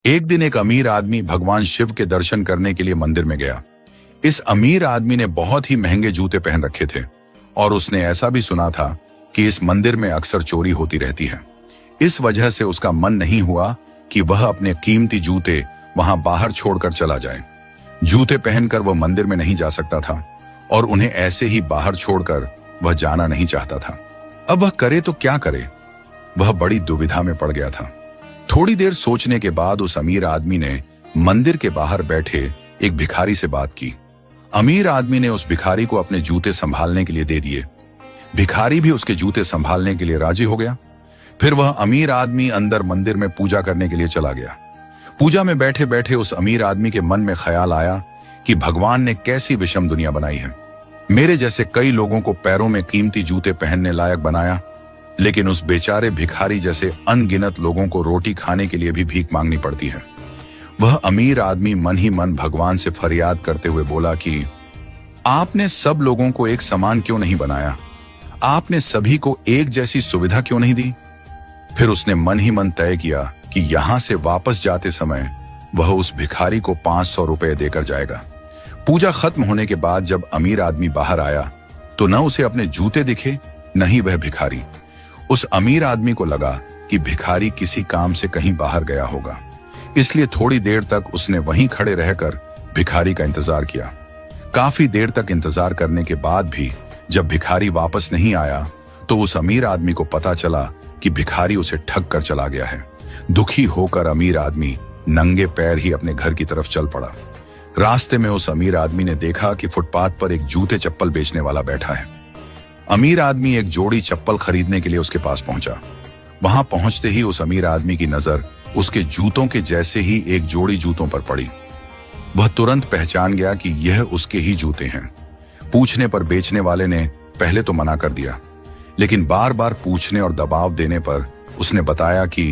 एक दिन एक अमीर आदमी भगवान शिव के दर्शन करने के लिए मंदिर में गया। इस अमीर आदमी ने बहुत ही महंगे जूते पहन रखे थे और उसने ऐसा भी सुना था कि इस मंदिर में अक्सर चोरी होती रहती है। इस वजह से उसका मन नहीं हुआ कि वह अपने कीमती जूते वहां बाहर छोड़कर चला जाए। जूते पहनकर वह मंदिर में नहीं जा सकता था और उन्हें ऐसे ही बाहर छोड़कर वह जाना नहीं चाहता था। अब वह करे तो क्या करे? वह बड़ी दुविधा में पड़ गया था। थोड़ी देर सोचने के बाद उस अमीर आदमी ने मंदिर के बाहर बैठे एक भिखारी से बात की। अमीर आदमी ने उस भिखारी को अपने जूते संभालने के लिए दे दिए। भिखारी भी उसके जूते संभालने के लिए राजी हो गया। फिर वह अमीर आदमी अंदर मंदिर में पूजा करने के लिए चला गया। पूजा में बैठे बैठे उस अमीर आदमी के मन में ख्याल आया कि भगवान ने कैसी विषम दुनिया बनाई है। मेरे जैसे कई लोगों को पैरों में कीमती जूते पहनने लायक बनाया, लेकिन उस बेचारे भिखारी जैसे अनगिनत लोगों को रोटी खाने के लिए भी भीख मांगनी पड़ती है। वह अमीर आदमी मन ही मन भगवान से फरियाद करते हुए बोला कि आपने सब लोगों को एक समान क्यों नहीं बनाया? आपने सभी को एक जैसी सुविधा क्यों नहीं दी? फिर उसने मन ही मन तय किया कि यहां से वापस जाते समय वह उस भिखारी को 500 रुपए देकर जाएगा। पूजा खत्म होने के बाद जब अमीर आदमी बाहर आया तो न उसे अपने जूते दिखे, न ही वह भिखारी। उस अमीर आदमी को लगा कि भिखारी किसी काम से कहीं बाहर गया होगा, इसलिए थोड़ी देर तक उसने वहीं खड़े रहकर भिखारी का इंतजार किया। काफी देर तक इंतजार करने के बाद भी जब भिखारी वापस नहीं आया तो उस अमीर आदमी को पता चला कि भिखारी उसे ठग कर चला गया है। दुखी होकर अमीर आदमी नंगे पैर ही अपने घर की तरफ चल पड़ा। रास्ते में उस अमीर आदमी ने देखा कि फुटपाथ पर एक जूते चप्पल बेचने वाला बैठा है। अमीर आदमी एक जोड़ी चप्पल खरीदने के लिए उसके पास पहुंचा। वहां पहुंचते ही उस अमीर आदमी की नजर उसके जूतों के जैसे ही एक जोड़ी जूतों पर पड़ी। वह तुरंत पहचान गया कि यह उसके ही जूते हैं। पूछने पर बेचने वाले ने पहले तो मना कर दिया, लेकिन बार बार पूछने और दबाव देने पर उसने बताया कि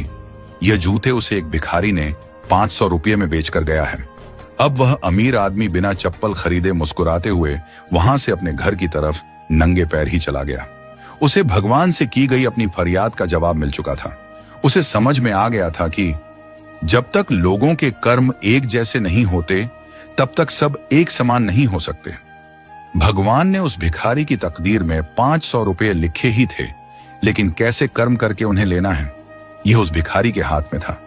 यह जूते उसे एक भिखारी ने 500 रुपये में बेचकर गया है। अब वह अमीर आदमी बिना चप्पल खरीदे मुस्कुराते हुए वहां से अपने घर की तरफ नंगे पैर ही चला गया। उसे भगवान से की गई अपनी फरियाद का जवाब मिल चुका था। उसे समझ में आ गया था कि जब तक लोगों के कर्म एक जैसे नहीं होते तब तक सब एक समान नहीं हो सकते। भगवान ने उस भिखारी की तकदीर में 500 रुपये लिखे ही थे, लेकिन कैसे कर्म करके उन्हें लेना है यह उस भिखारी के हाथ में था।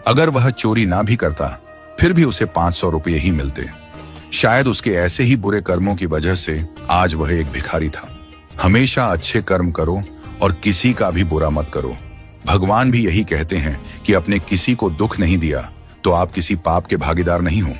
अगर वह चोरी ना भी करता फिर भी उसे 500 रुपये ही मिलते। शायद उसके ऐसे ही बुरे कर्मों की वजह से आज वह एक भिखारी था। हमेशा अच्छे कर्म करो और किसी का भी बुरा मत करो। भगवान भी यही कहते हैं कि अपने किसी को दुख नहीं दिया तो आप किसी पाप के भागीदार नहीं हो।